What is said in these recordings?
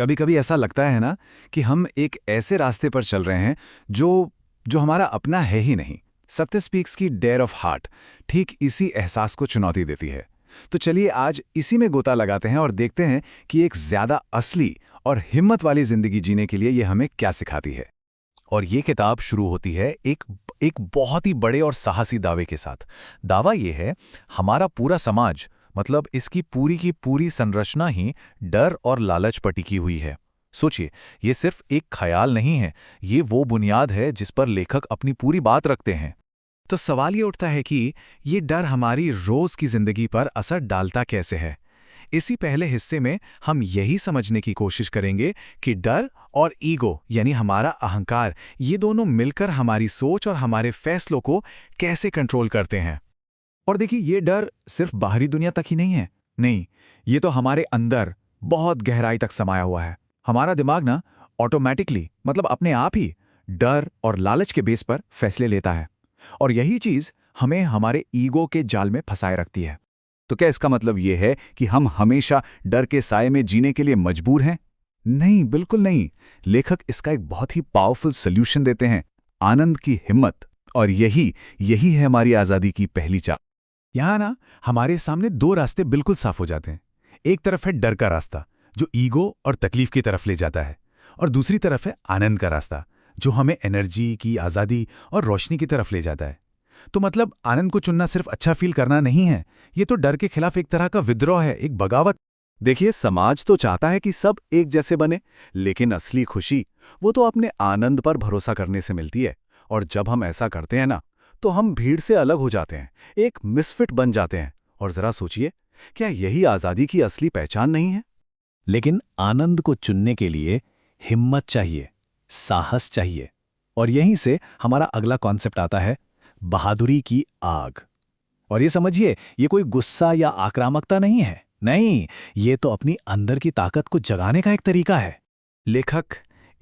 कभी कभी ऐसा लगता है ना कि हम एक ऐसे रास्ते पर चल रहे हैं जो जो हमारा अपना है ही नहीं। सत्य स्पीक्स की डेयर ऑफ हार्ट ठीक इसी एहसास को चुनौती देती है। तो चलिए आज इसी में गोता लगाते हैं और देखते हैं कि एक ज्यादा असली और हिम्मत वाली जिंदगी जीने के लिए ये हमें क्या सिखाती है। और ये किताब शुरू होती है एक एक बहुत ही बड़े और साहसी दावे के साथ। दावा ये है, हमारा पूरा समाज, मतलब इसकी पूरी की पूरी संरचना ही डर और लालच पर टिकी हुई है। सोचिए, ये सिर्फ एक ख्याल नहीं है, ये वो बुनियाद है जिस पर लेखक अपनी पूरी बात रखते हैं। तो सवाल ये उठता है कि ये डर हमारी रोज की जिंदगी पर असर डालता कैसे है। इसी पहले हिस्से में हम यही समझने की कोशिश करेंगे कि डर और ईगो यानी हमारा अहंकार, ये दोनों मिलकर हमारी सोच और हमारे फैसलों को कैसे कंट्रोल करते हैं। और देखिए, ये डर सिर्फ बाहरी दुनिया तक ही नहीं है। नहीं, ये तो हमारे अंदर बहुत गहराई तक समाया हुआ है। हमारा दिमाग ना ऑटोमेटिकली, मतलब अपने आप ही, डर और लालच के बेस पर फैसले लेता है। और यही चीज हमें हमारे ईगो के जाल में फंसाए रखती है। तो क्या इसका मतलब यह है कि हम हमेशा डर के साए में जीने के लिए मजबूर हैं? नहीं, बिल्कुल नहीं। लेखक इसका एक बहुत ही पावरफुल सॉल्यूशन देते हैं, आनंद की हिम्मत। और यही यही है हमारी आजादी की पहली चाल। यहां ना हमारे सामने दो रास्ते बिल्कुल साफ हो जाते हैं। एक तरफ है डर का रास्ता, जो ईगो और तकलीफ की तरफ ले जाता है, और दूसरी तरफ है आनंद का रास्ता, जो हमें एनर्जी की, आजादी और रोशनी की तरफ ले जाता है। तो मतलब आनंद को चुनना सिर्फ अच्छा फील करना नहीं है, ये तो डर के खिलाफ एक तरह का विद्रोह है, एक बगावत। देखिए, समाज तो चाहता है कि सब एक जैसे बने, लेकिन असली खुशी वो तो अपने आनंद पर भरोसा करने से मिलती है। और जब हम ऐसा करते हैं ना, तो हम भीड़ से अलग हो जाते हैं, एक मिसफिट बन जाते हैं। और जरा सोचिए, क्या यही आजादी की असली पहचान नहीं है? लेकिन आनंद को चुनने के लिए हिम्मत चाहिए, साहस चाहिए। और यहीं से हमारा अगला कॉन्सेप्ट आता है, बहादुरी की आग। और ये समझिए, ये कोई गुस्सा या आक्रामकता नहीं है। नहीं, ये तो अपनी अंदर की ताकत को जगाने का एक तरीका है। लेखक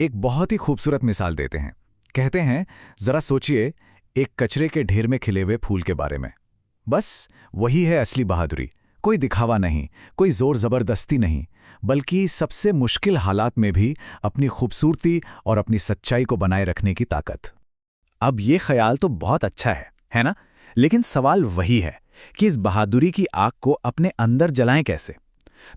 एक बहुत ही खूबसूरत मिसाल देते हैं। कहते हैं, जरा सोचिए एक कचरे के ढेर में खिले हुए फूल के बारे में। बस वही है असली बहादुरी। कोई दिखावा नहीं, कोई जोर जबरदस्ती नहीं, बल्कि सबसे मुश्किल हालात में भी अपनी खूबसूरती और अपनी सच्चाई को बनाए रखने की ताकत। अब ये ख्याल तो बहुत अच्छा है ना? लेकिन सवाल वही है कि इस बहादुरी की आग को अपने अंदर जलाएं कैसे।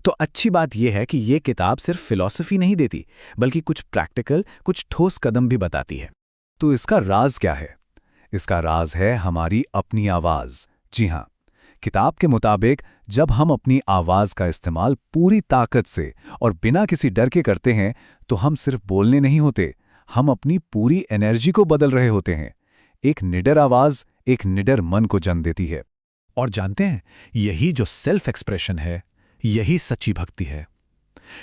तो अच्छी बात यह है कि ये किताब सिर्फ फिलॉसफी नहीं देती, बल्कि कुछ प्रैक्टिकल, कुछ ठोस कदम भी बताती है। तो इसका राज क्या है? इसका राज है हमारी अपनी आवाज। जी हां, किताब के मुताबिक जब हम अपनी आवाज का इस्तेमाल पूरी ताकत से और बिना किसी डर के करते हैं, तो हम सिर्फ बोलने नहीं होते, हम अपनी पूरी एनर्जी को बदल रहे होते हैं। एक निडर आवाज एक निडर मन को जन्म देती है। और जानते हैं, यही जो सेल्फ एक्सप्रेशन है, यही सच्ची भक्ति है।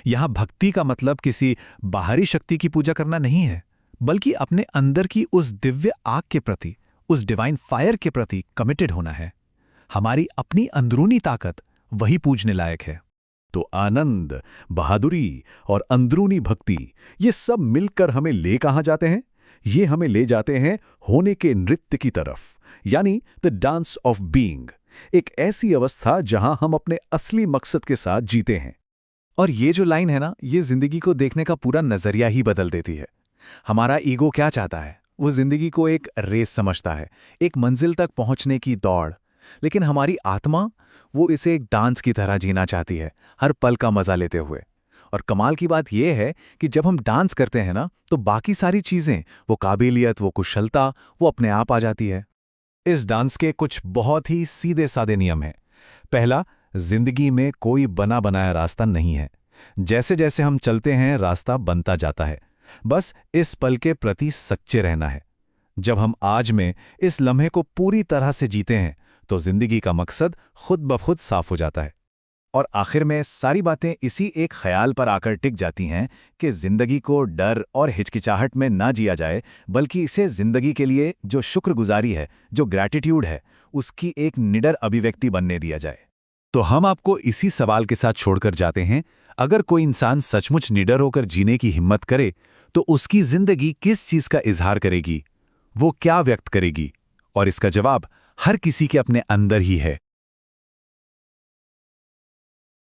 यहां भक्ति का मतलब किसी बाहरी शक्ति की पूजा करना नहीं है, बल्कि अपने अंदर की उस दिव्य आग के प्रति, उस डिवाइन फायर के प्रति कमिटेड होना है। हमारी अपनी अंदरूनी ताकत वही पूजने लायक है। तो आनंद, बहादुरी और अंदरूनी भक्ति, ये सब मिलकर हमें ले कहां जाते हैं? ये हमें ले जाते हैं होने के नृत्य की तरफ, यानी द डांस ऑफ बीइंग। एक ऐसी अवस्था जहां हम अपने असली मकसद के साथ जीते हैं। और ये जो लाइन है ना, ये जिंदगी को देखने का पूरा नजरिया ही बदल देती है। हमारा ईगो क्या चाहता है? वो जिंदगी को एक रेस समझता है, एक मंजिल तक पहुंचने की दौड़। लेकिन हमारी आत्मा, वो इसे एक डांस की तरह जीना चाहती है, हर पल का मजा लेते हुए। और कमाल की बात यह है कि जब हम डांस करते हैं ना, तो बाकी सारी चीजें, वो काबिलियत, वो कुशलता, वो अपने आप आ जाती है। इस डांस के कुछ बहुत ही सीधे सादे नियम हैं। पहला, जिंदगी में कोई बना बनाया रास्ता नहीं है। जैसे जैसे हम चलते हैं, रास्ता बनता जाता है। बस इस पल के प्रति सच्चे रहना है। जब हम आज में इस लम्हे को पूरी तरह से जीते हैं, तो जिंदगी का मकसद खुद ब खुद साफ हो जाता है। और आखिर में सारी बातें इसी एक ख्याल पर आकर टिक जाती हैं कि जिंदगी को डर और हिचकिचाहट में ना जिया जाए, बल्कि इसे जिंदगी के लिए जो शुक्रगुजारी है, जो ग्रैटिट्यूड है, उसकी एक निडर अभिव्यक्ति बनने दिया जाए। तो हम आपको इसी सवाल के साथ छोड़कर जाते हैं, अगर कोई इंसान सचमुच निडर होकर जीने की हिम्मत करे, तो उसकी जिंदगी किस चीज का इजहार करेगी? वो क्या व्यक्त करेगी? और इसका जवाब हर किसी के अपने अंदर ही है।